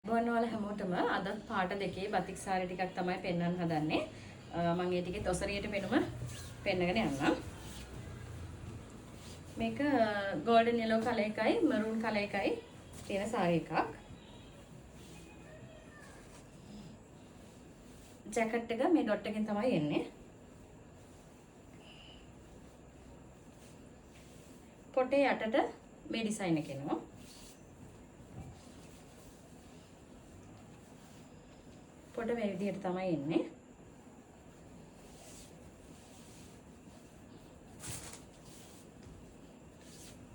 ගොන්නවල හැමෝටම අදත් පාට දෙකේ බතික් සාරි ටිකක් තමයි පෙන්වන්න හදන්නේ. මම ඒ ටිකේ ඔසරියට පෙනුම පෙන්නගෙන යන්නම්. මේක golden yellow කලර් එකයි maroon කලර් එකයි තියෙන සාරි එකක්. ජැකට් එක මේ ඩොට් එකෙන් තමයි එන්නේ. පොටේ යටට මේ ඩිසයින් එක එනවා. පොට මේ විදිහට තමයි එන්නේ.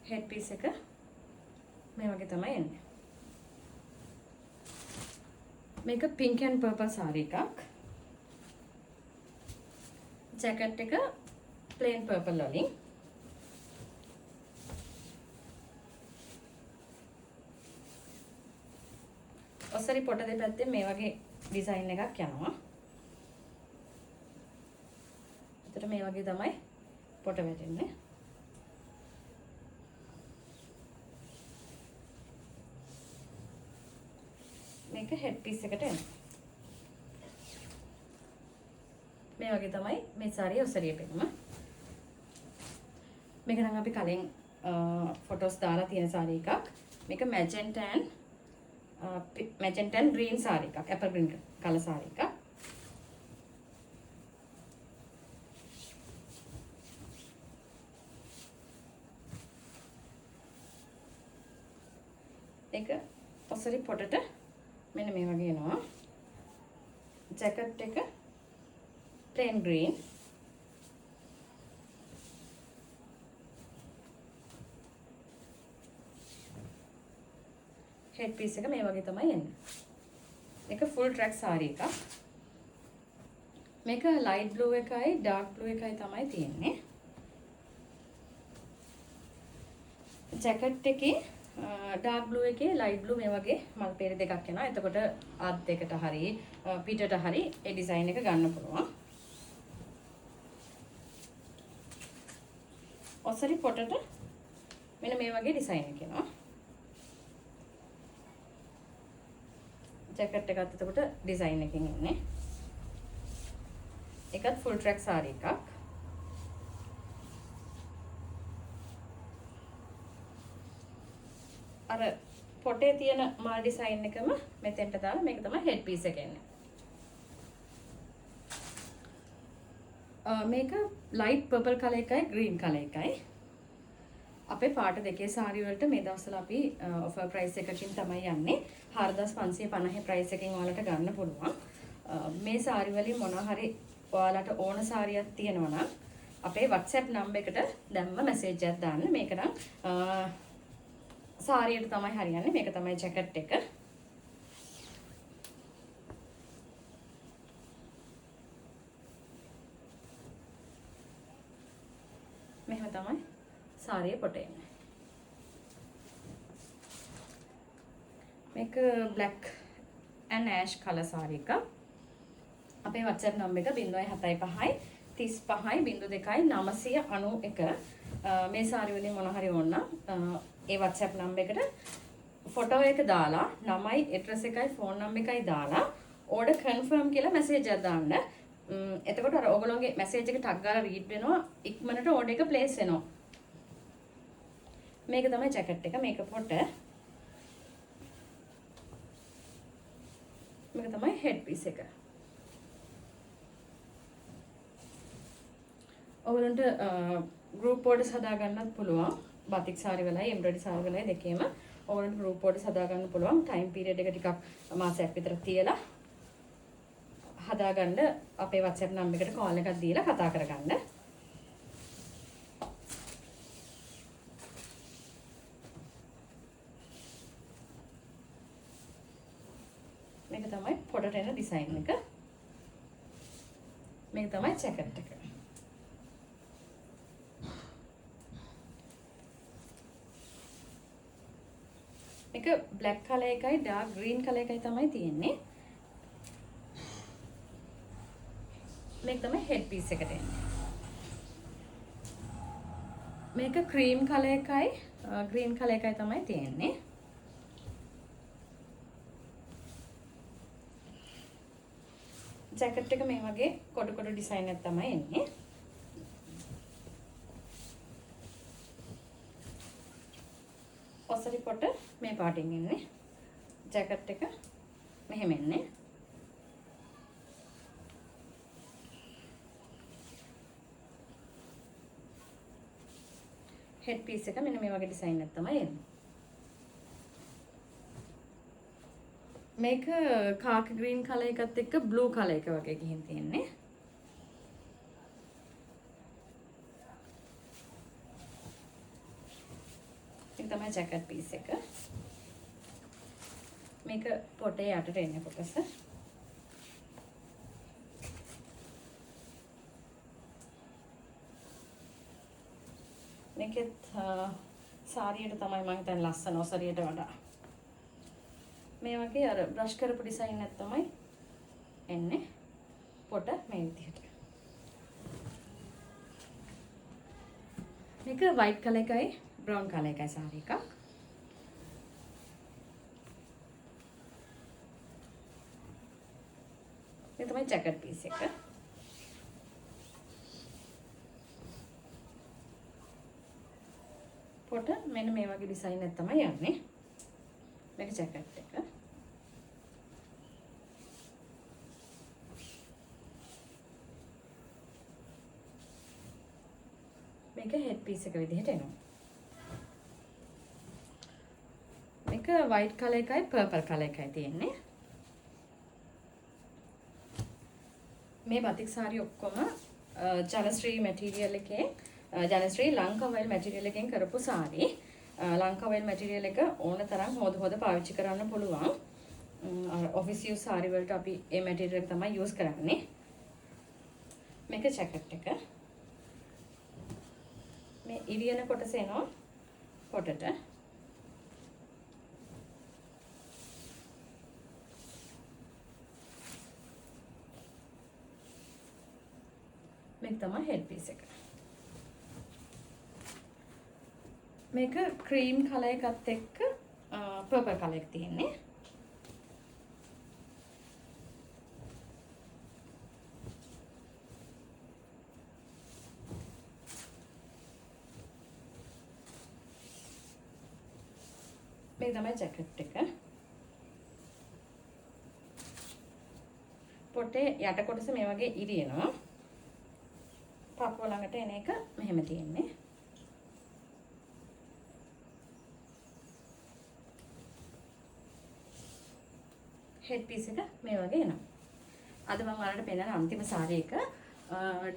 හෙඩ් පීස් එක මේ වගේ තමයි එන්නේ. මේක pink and purple saree එකක්. ජැකට් එක plain purple වලින්. ඔසරි පොට දෙපැත්තේ මේ වගේ ඩිසයින් එකක් යනවා. එතකොට මේ වගේ තමයි පොට වැටෙන්නේ. මේක හෙඩ් පීස් එකට එනවා. මේ වගේ තමයි මේ සාරිය ඔසරිය පෙනුම. මේක නම් අපි කලින් ෆොටෝස් දාලා තියෙන සාරි එකක්. මේක magenta and green saree එකක්. apple green colour saree එකක්. ඒක ඔසරි පොටට මෙන්න මේ වගේ එනවා. ජැකට් එක plain green. හෙඩ් පීස් එක මේ වගේ තමයි එන්නේ. මේක full track saree එකක්. මේක light blue එකයි dark blue එකයි තමයි තියෙන්නේ. ජැකට් එකේ dark blue එකේ light blue මේ වගේ මල් පෙර දෙකක් එනවා. එතකොට අත් දෙකට හරි පිටට හරි ඒ ඩිසයින් එක ගන්න පුළුවන්. ඔසරි පොටට මෙන්න මේ වගේ ඩිසයින් එක එනවා. ජැකට් එකත් එතකොට ඩිසයින් එකකින් එන්නේ. ඒකත් full track saree එකක්. අර පොටේ තියෙන මල් ඩිසයින් එකම මෙතෙන්ට දාලා මේක තමයි හෙඩ් පීස් එක එන්නේ. මේක light purple කලර් එකයි green කලර් එකයි. අපේ පාට දෙකේ සාරි වලට මේ දවස්වල අපි ඔෆර් ප්‍රයිස් එකකින් තමයි යන්නේ. 4550 ප්‍රයිස් එකකින් ඔයාලට ගන්න පුළුවන්. මේ සාරි වලින් මොනවා හරි ඔයාලට ඕන සාරියක් තියෙනවා නම් අපේ WhatsApp නම්බර් එකට දැම්ම මැසේජ් එකක් දාන්න. මේක නම් සාරියට තමයි හරියන්නේ. මේක තමයි ජැකට් එක. මෙහෙම තමයි සාරිය පොට එන්නේ. මේක black and ash color saree එකක්. අපේ WhatsApp නම්බර එක 075 35 02 991. මේ සාරි වලින් මොන හරි ඕන නම් ඒ WhatsApp නම්බර එකට ෆොටෝ එක දාලා නමයි ඇඩ්‍රස් එකයි ෆෝන් නම්බර එකයි දාලා ඕඩර් කන්ෆර්ම් කියලා මැසේජ් එකක් දාන්න. එතකොට අර ඔයගොල්ලෝගේ මැසේජ් එක ටග් ගාලා රීඩ් වෙනවා. ඉක්මනට ඕඩර් එක ප්ලේස් වෙනවා. මේක තමයි ජැකට් එක. මේක පොට. මේක තමයි හෙඩ් පීස් එක. ඔයගොල්ලන්ට ගෲප් ඕඩර්ස් හදා ගන්නත් පුළුවන්. බතික් සාරි වලයි එම්බ්‍රොයිඩරි සාරි වලයි දෙකේම ඔයගොල්ලන්ට ගෲප් ඕඩර්ස් හදා ගන්න පුළුවන්. ටයිම් පීරියඩ් එක ටිකක් මාසයක් විතර තියලා හදාගන්න අපේ WhatsApp නම්බර එකට කෝල් එකක් දීලා කතා කරගන්න. මේක තමයි පොටට එන ඩිසයින් එක. මේක තමයි ජැකට් එක. මේක black color එකයි dark green color එකයි තමයි තියෙන්නේ. මේක තමයි හෙඩ් පීස් එකට එන්නේ. මේක cream color එකයි green color එකයි තමයි තියෙන්නේ. ජැකට් එක මේ වගේ කොටු කොටු ඩිසයින් එකක් තමයි එන්නේ. ඔසරි පොට මේ පාටින් එන්නේ. ජැකට් එක මෙහෙම එන්නේ. හෙඩ් පීස් එක මෙන්න මේ වගේ ඩිසයින් එකක් තමයි එන්නේ. මේක කාකි ග්‍රීන් කලර් එකත් එක්ක බ්ලූ කලර් එක වගේ ගිහින් තියෙන්නේ. ඒක තමයි ජැකට් පීස් එක. මේක පොටේ යටට එන්නේ කොටස. මේකෙත් සාරියට තමයි මම හිතන්නේ ලස්සන ඔසරියට වඩා. මේ වගේ අර බ්‍රෂ් කරපු ඩිසයින් එකක් තමයි එන්නේ. පොට මේ විදිහට. මේක වයිට් කලර් එකයි බ්‍රවුන් කලර් එකයි සාරි එකක්. මේ තමයි ජැකට් පීස් එක. පොට මෙන්න මේ වගේ ඩිසයින් එකක් තමයි යන්නේ. මේක ජැකට් එක. මේක හෙඩ් පීස් එක විදිහට එනවා. මේක වයිට් කලර් එකයි පර්පල් කලර් එකයි තියෙන්නේ. මේ බතික් සාරි ඔක්කොම ජනශ්‍රී මැටීරියල් එකේ ජනශ්‍රී ලංකාවයිල් මැටීරියල් එකෙන් කරපු සාරි. ලංකාවයිල් මැටීරියල් එක ඕන තරම් හොද පාවිච්චි කරන්න පුළුවන්. ඔෆිස් යූස් සාරි වලට අපි මේ මැටීරියල් එක තමයි යූස් කරන්නේ. මේක ජැකට් එක. මේ ඉරියන කොටස එනවා පොටට. මේක තමයි හෙඩ් පීස් එක. මේක ක්‍රීම් කලර් එකත් එක්ක පර්පල් කලර් එක තියෙන්නේ. මේක තමයි ජැකට් එක. පොටේ යට කොටස මේ වගේ ඉරියනවා. පපුව ළඟට එන එක මෙහෙම තියෙන්නේ. හෙඩ් පීස් එක මේ වගේ එනවා. අද මම ඔයාලට පෙන්නන අන්තිම සාරි එක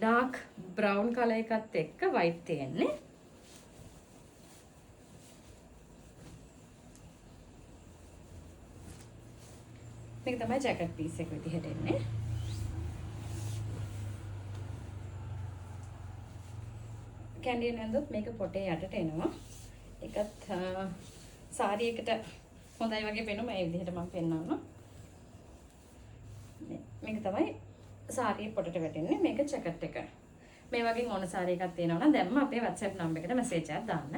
ඩාර්ක් බ්‍රවුන් කලර් එකත් එක්ක වයිට් තියෙන්නේ. මේක තමයි ජැකට් පීස් එක විදිහට එන්නේ. කැන්ඩියන් ඇඳුත් මේක පොටේ යටට එනවා. ඒකත් සාරි එකට හොඳයි වගේ පෙනුම මේ විදිහට මම පෙන්නනවා. මේක තමයි සාරියේ පොටට වැටෙන්නේ. මේක ජැකට් එක. මේ වගේ ඕන සාරි එකක් තියෙනවා නම් දැම්ම අපේ WhatsApp නම්බර් එකට මැසේජ් එකක් දාන්න.